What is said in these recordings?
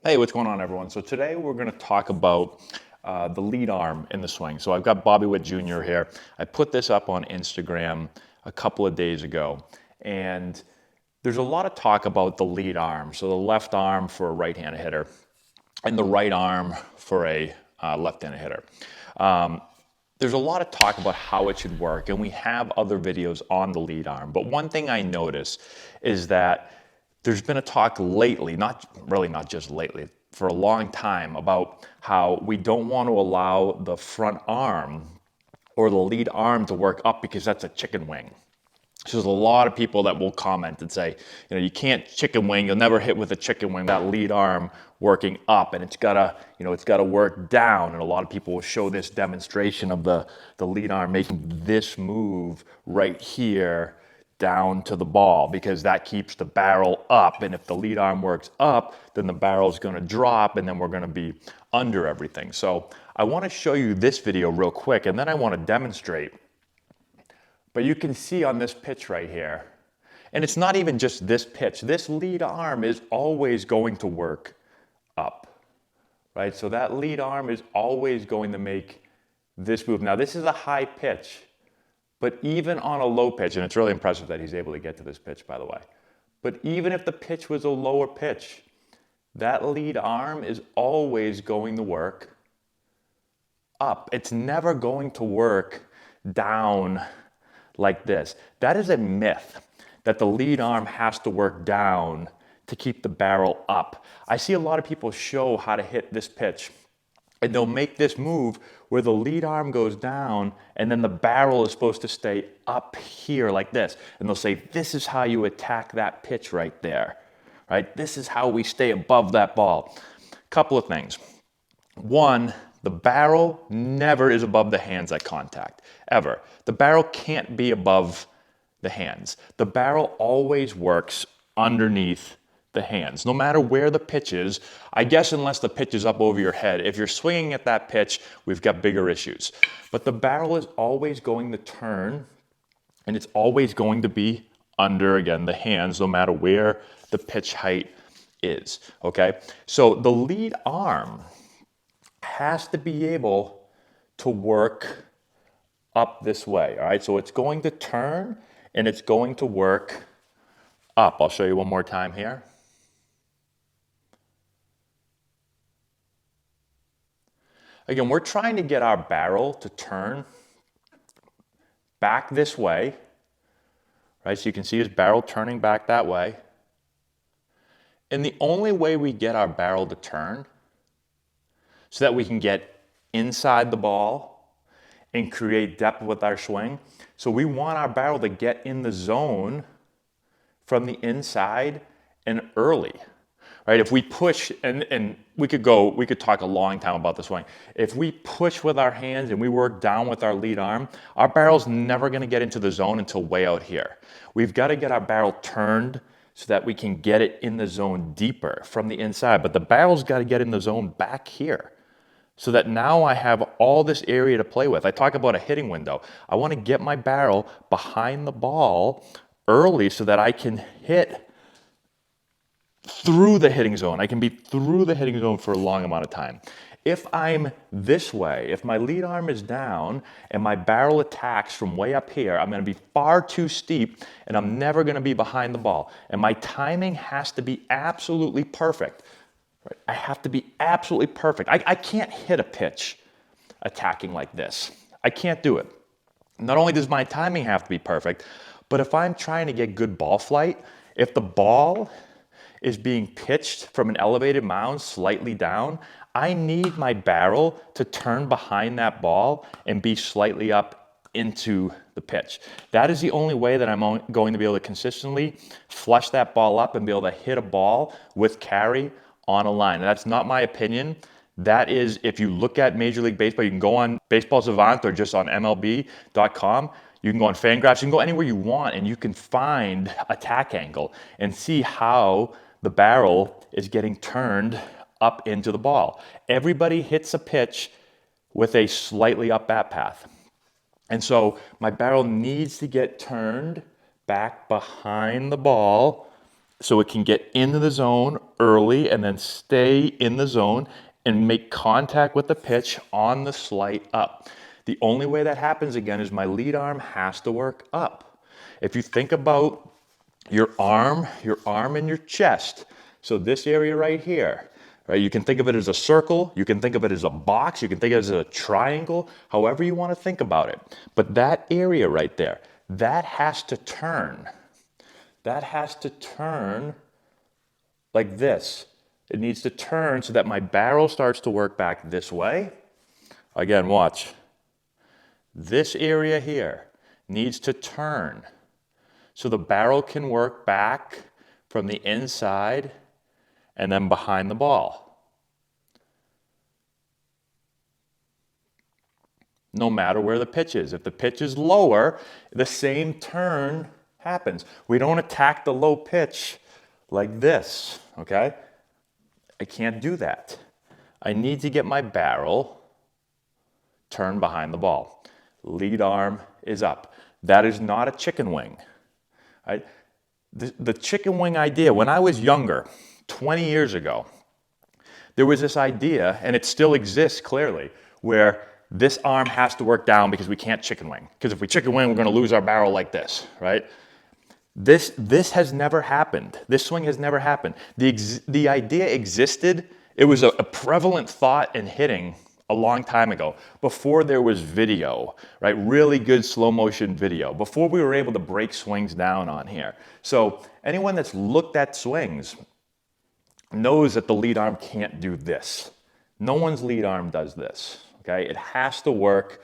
Hey, what's going on, everyone? So today we're going to talk about the lead arm in the swing. So I've got Bobby Witt Jr. here. I put this up on Instagram a couple of days ago, and there's a lot of talk about the lead arm. So the left arm for a right-handed hitter, and the right arm for a left-handed hitter. Um, there's a lot of talk about how it should work, and we have other videos on the lead arm. But one thing I notice is that there's been a talk lately, not just lately, for a long time, about how we don't want to allow the front arm or the lead arm to work up because that's a chicken wing. So there's a lot of people that will comment and say, you can't chicken wing, you'll never hit with a chicken wing, that lead arm working up, and it's gotta work down. And a lot of people will show this demonstration of the lead arm making this move right here down to the ball because that keeps the barrel up. And if the lead arm works up, then the barrel is gonna drop and then we're gonna be under everything. So I wanna show you this video real quick and then I wanna demonstrate. But you can see on this pitch right here, and it's not even just this pitch, this lead arm is always going to work up, right? So that lead arm is always going to make this move. Now this is a high pitch, but even on a low pitch, and it's really impressive that he's able to get to this pitch, by the way, but even if the pitch was a lower pitch, that lead arm is always going to work up. It's never going to work down like this. That is a myth that the lead arm has to work down to keep the barrel up. I see a lot of people show how to hit this pitch and they'll make this move where the lead arm goes down and then the barrel is supposed to stay up here like this. And they'll say, this is how you attack that pitch right there, right? This is how we stay above that ball. Couple of things. One, the barrel never is above the hands at contact, ever. The barrel can't be above the hands. The barrel always works underneath the hands, no matter where the pitch is. I guess unless the pitch is up over your head. If you're swinging at that pitch, we've got bigger issues. But the barrel is always going to turn, and it's always going to be under, again, the hands, no matter where the pitch height is, okay? So the lead arm has to be able to work up this way, all right? So it's going to turn and it's going to work up. I'll show you one more time here. Again, we're trying to get our barrel to turn back this way, right? So you can see his barrel turning back that way. And the only way we get our barrel to turn so that we can get inside the ball and create depth with our swing. So we want our barrel to get in the zone from the inside and early, right? If we push, and we could talk a long time about the swing. If we push with our hands and we work down with our lead arm, our barrel's never gonna get into the zone until way out here. We've gotta get our barrel turned so that we can get it in the zone deeper from the inside, but the barrel's gotta get in the zone back here, so that now I have all this area to play with. I talk about a hitting window. I want to get my barrel behind the ball early so that I can hit through the hitting zone. I can be through the hitting zone for a long amount of time. If I'm this way, if my lead arm is down and my barrel attacks from way up here, I'm going to be far too steep and I'm never going to be behind the ball. And my timing has to be absolutely perfect. Right? I have to be absolutely perfect. I can't hit a pitch attacking like this. I can't do it. Not only does my timing have to be perfect, but if I'm trying to get good ball flight, if the ball is being pitched from an elevated mound slightly down, I need my barrel to turn behind that ball and be slightly up into the pitch. That is the only way that I'm going to be able to consistently flush that ball up and be able to hit a ball with carry on a line. And that's not my opinion. That is, if you look at Major League Baseball, you can go on Baseball Savant or just on MLB.com. You can go on Fangraphs, you can go anywhere you want and you can find a tack angle and see how the barrel is getting turned up into the ball. Everybody hits a pitch with a slightly up bat path. And so my barrel needs to get turned back behind the ball so it can get into the zone early and then stay in the zone and make contact with the pitch on the slight up. The only way that happens again is my lead arm has to work up. If you think about your arm and your chest, so this area right here, right? You can think of it as a circle, you can think of it as a box, you can think of it as a triangle, however you want to think about it. But that area right there, that has to turn. That has to turn like this. It needs to turn so that my barrel starts to work back this way. Again, watch. This area here needs to turn so the barrel can work back from the inside and then behind the ball. No matter where the pitch is. If the pitch is lower, the same turn happens. We don't attack the low pitch like this, okay? I can't do that. I need to get my barrel turned behind the ball. Lead arm is up. That is not a chicken wing. Right? The chicken wing idea, when I was younger, 20 years ago, there was this idea, and it still exists clearly, where this arm has to work down because we can't chicken wing. Because if we chicken wing, we're going to lose our barrel like this, right? This has never happened. This swing has never happened. The idea existed. It was a prevalent thought in hitting a long time ago, before there was video, right? Really good slow motion video, before we were able to break swings down on here. So anyone that's looked at swings knows that the lead arm can't do this. No one's lead arm does this, okay? It has to work.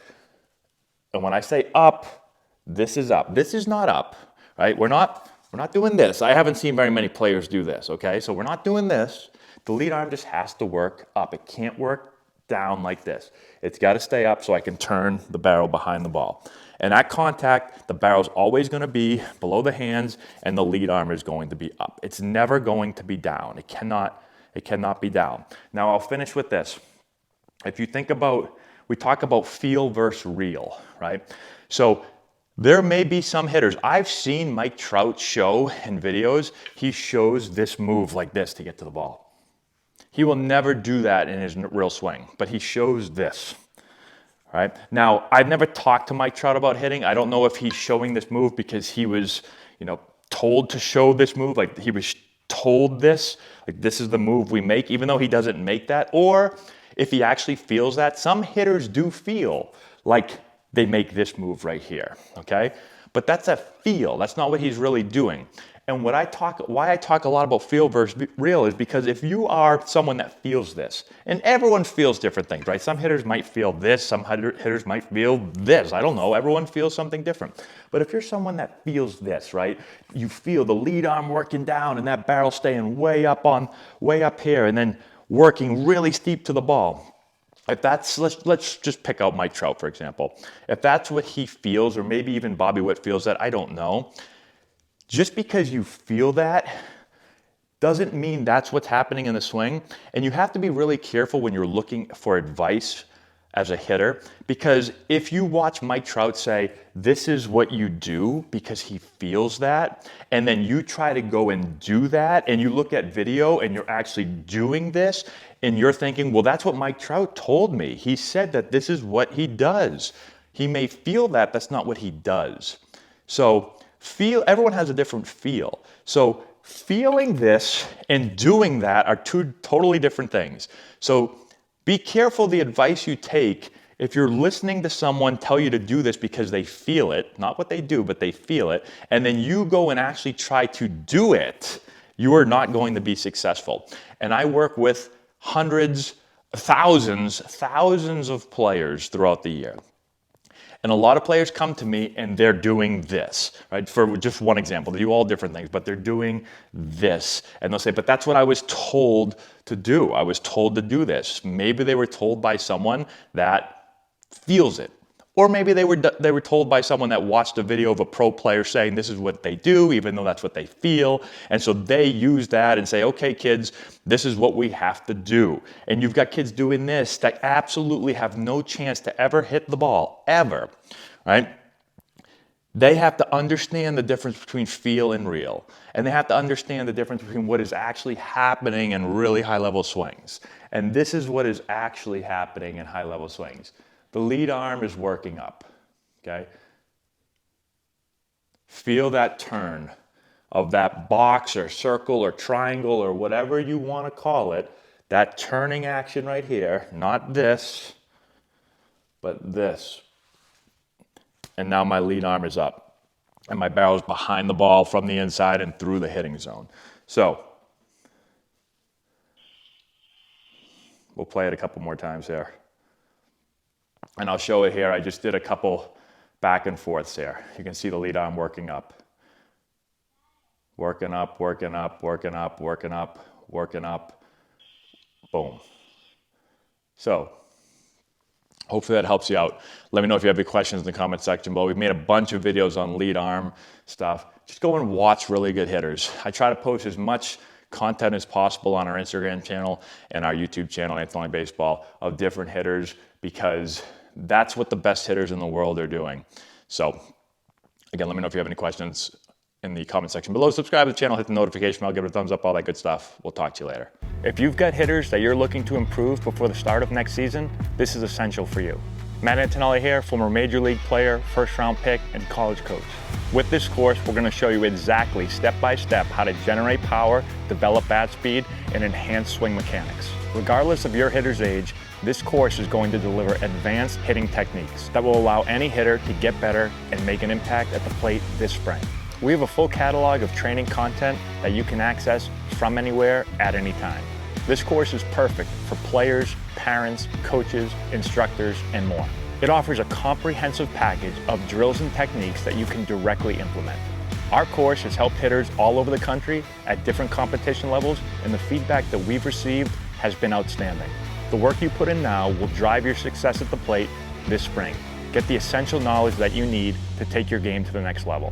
And when I say up, this is up. This is not up, right? We're not doing this. I haven't seen very many players do this, okay? So we're not doing this. The lead arm just has to work up. It can't work down like this. It's got to stay up so I can turn the barrel behind the ball. And at contact, the barrel's always going to be below the hands and the lead arm is going to be up. It's never going to be down. It cannot be down. Now I'll finish with this. If you think about, we talk about feel versus real, right? So there may be some hitters. I've seen Mike Trout show in videos, he shows this move like this to get to the ball. He will never do that in his real swing, but he shows this, right? Now, I've never talked to Mike Trout about hitting. I don't know if he's showing this move because he was, told to show this move, like he was told this, like this is the move we make, even though he doesn't make that, or if he actually feels that. Some hitters do feel like they make this move right here, okay? But that's a feel. That's not what he's really doing. And why I talk a lot about feel versus real is because if you are someone that feels this, and everyone feels different things, right? Some hitters might feel this, some hitters might feel this. I don't know. Everyone feels something different. But if you're someone that feels this, right? You feel the lead arm working down and that barrel staying way up here and then working really steep to the ball. If that's, let's just pick out Mike Trout, for example. If that's what he feels, or maybe even Bobby Witt feels that, I don't know. Just because you feel that doesn't mean that's what's happening in the swing. And you have to be really careful when you're looking for advice as a hitter, because if you watch Mike Trout say, this is what you do because he feels that, and then you try to go and do that, and you look at video and you're actually doing this, and you're thinking, well, that's what Mike Trout told me. He said that this is what he does. He may feel that, that's not what he does. So everyone has a different feel. So feeling this and doing that are two totally different things. So be careful the advice you take. If you're listening to someone tell you to do this because they feel it, not what they do, but they feel it, and then you go and actually try to do it, you are not going to be successful. And I work with hundreds, thousands of players throughout the year. And a lot of players come to me and they're doing this, right? For just one example, they do all different things, but they're doing this. And they'll say, but that's what I was told to do. I was told to do this. Maybe they were told by someone that feels it. Or maybe they were told by someone that watched a video of a pro player saying this is what they do, even though that's what they feel. And so they use that and say, okay, kids, this is what we have to do. And you've got kids doing this that absolutely have no chance to ever hit the ball, ever, right? They have to understand the difference between feel and real. And they have to understand the difference between what is actually happening in really high-level swings. And this is what is actually happening in high-level swings. The lead arm is working up, okay? Feel that turn of that box or circle or triangle or whatever you want to call it, that turning action right here, not this, but this. And now my lead arm is up and my barrel is behind the ball from the inside and through the hitting zone. So we'll play it a couple more times here. And I'll show it here. I just did a couple back and forths here. You can see the lead arm working up. Working up, working up, working up, working up, working up. Boom. So hopefully that helps you out. Let me know if you have any questions in the comment section below. We've made a bunch of videos on lead arm stuff. Just go and watch really good hitters. I try to post as much content as possible on our Instagram channel and our YouTube channel, Antonelli Baseball, of different hitters, because that's what the best hitters in the world are doing. So again, let me know if you have any questions in the comment section below. Subscribe to the channel, hit the notification bell, give it a thumbs up, all that good stuff. We'll talk to you later. If you've got hitters that you're looking to improve before the start of next season, this is essential for you. Matt Antonelli here, former major league player, first round pick, and college coach. With this course, we're going to show you exactly step by step how to generate power, develop bat speed, and enhance swing mechanics. Regardless of your hitter's age, this course is going to deliver advanced hitting techniques that will allow any hitter to get better and make an impact at the plate this spring. We have a full catalog of training content that you can access from anywhere at any time. This course is perfect for players, parents, coaches, instructors, and more. It offers a comprehensive package of drills and techniques that you can directly implement. Our course has helped hitters all over the country at different competition levels, and the feedback that we've received has been outstanding. The work you put in now will drive your success at the plate this spring. Get the essential knowledge that you need to take your game to the next level.